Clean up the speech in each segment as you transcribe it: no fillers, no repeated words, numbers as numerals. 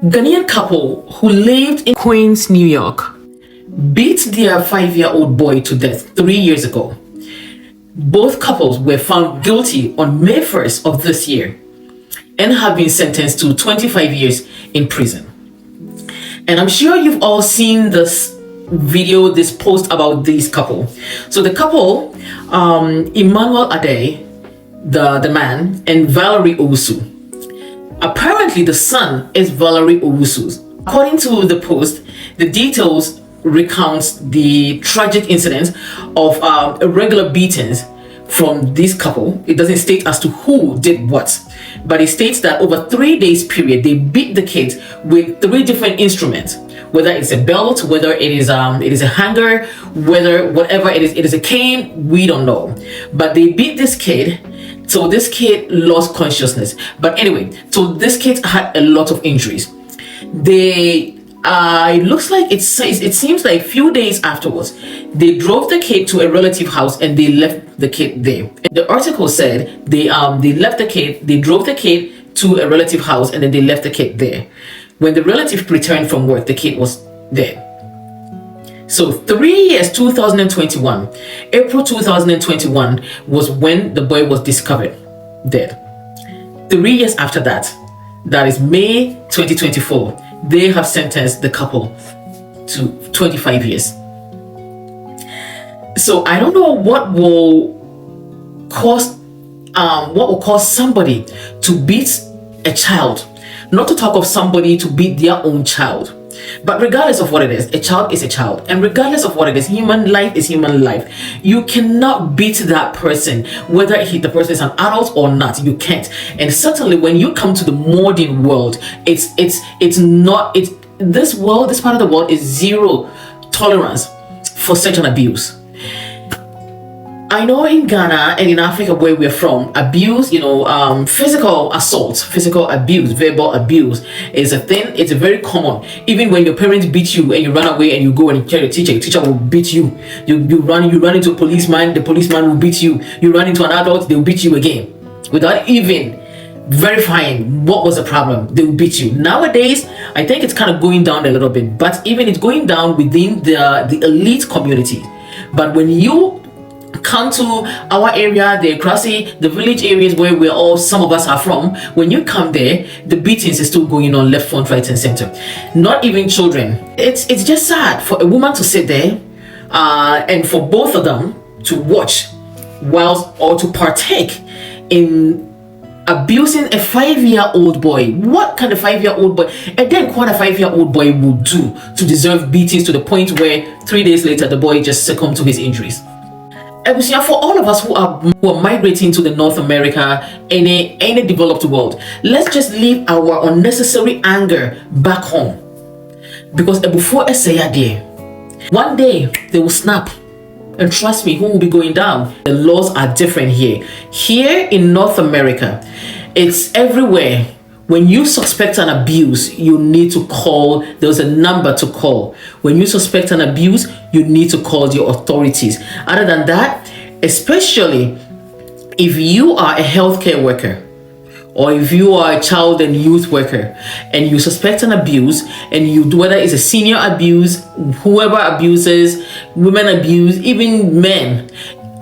Ghanaian couple who lived in Queens, New York, beat their 5-year-old boy to death 3 years ago. Both couples were found guilty on May 1st of this year and have been sentenced to 25 years in prison. And I'm sure you've all seen this video, this post about this couple. So the couple, Emmanuel Ade, the man, and Valerie Owusu. Apparently, the son is Valerie Owusu. According to the post, the details recounts the tragic incident of irregular beatings from this couple. It doesn't state as to who did what, but it states that over 3 days period, they beat the kid with 3 different instruments. Whether it's a belt, whether it is a hanger, whatever it is a cane, we don't know. But they beat this kid. So this kid lost consciousness. But anyway, so this kid had a lot of injuries. It looks like it seems like a few days afterwards, they drove the kid to a relative house and they left the kid there. And the article said they drove the kid to a relative house and then they left the kid there. When the relative returned from work, the kid was dead. So 3 years, 2021, April 2021 was when the boy was discovered dead. 3 years after that, that is May 2024, they have sentenced the couple to 25 years. So I don't know what will cause somebody to beat a child, not to talk of somebody to beat their own child. But regardless of what it is, a child is a child. And regardless of what it is, human life is human life. You cannot beat that person, whether the person is an adult or not. You can't. And certainly when you come to the modern world, this part of the world is zero tolerance for such an abuse. I know in Ghana and in Africa where we're from, abuse, physical assault, physical abuse, verbal abuse is a thing. It's very common. Even when your parents beat you and you run away and you go and tell your teacher will beat you. You run into a policeman, the policeman will beat you. You run into an adult, they'll beat you again. Without even verifying what was the problem, they will beat you. Nowadays, I think it's kind of going down a little bit, but even it's going down within the elite community. But when you come to our area, the Krasi, the village areas where some of us are from, when you come there, the beatings is still going on left, front, right, and center. Not even children. It's just sad for a woman to sit there and for both of them to watch or to partake in abusing a 5-year-old boy. What kind of 5-year-old boy? And then what a 5-year-old boy would do to deserve beatings to the point where 3 days later the boy just succumbed to his injuries. For all of us who are migrating to the North America, any developed world, let's just leave our unnecessary anger back home. Because before I say there, one day they will snap. And trust me, who will be going down? The laws are different here. Here in North America, it's everywhere. When you suspect an abuse, you need to call. There's a number to call. When you suspect an abuse, you need to call the authorities. Other than that, especially if you are a healthcare worker or if you are a child and youth worker and you suspect an abuse, and whether it's a senior abuse, whoever abuses, women abuse, even men,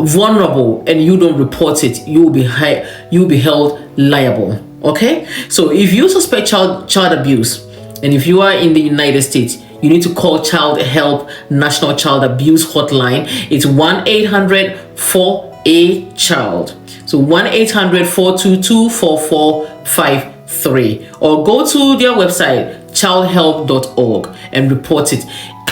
vulnerable, and you don't report it, you'll be held liable. Okay, so if you suspect child abuse, and if you are in the United States, you need to call Child Help National Child Abuse Hotline. It's 1-800-4A-CHILD. So 1-800-422-4453, or go to their website childhelp.org and report it.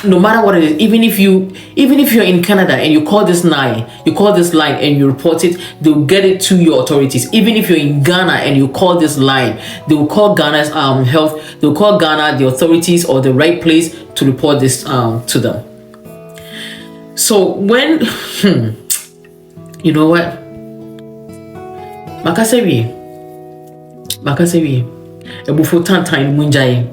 No matter what it is, even if you're in Canada and you call this line and you report it, they'll get it to your authorities. Even if you're in Ghana and you call this line, they will call Ghana's health. They'll call Ghana, the authorities, or the right place to report this to them. So when you know what, Makasewi, ebufotan time munjai.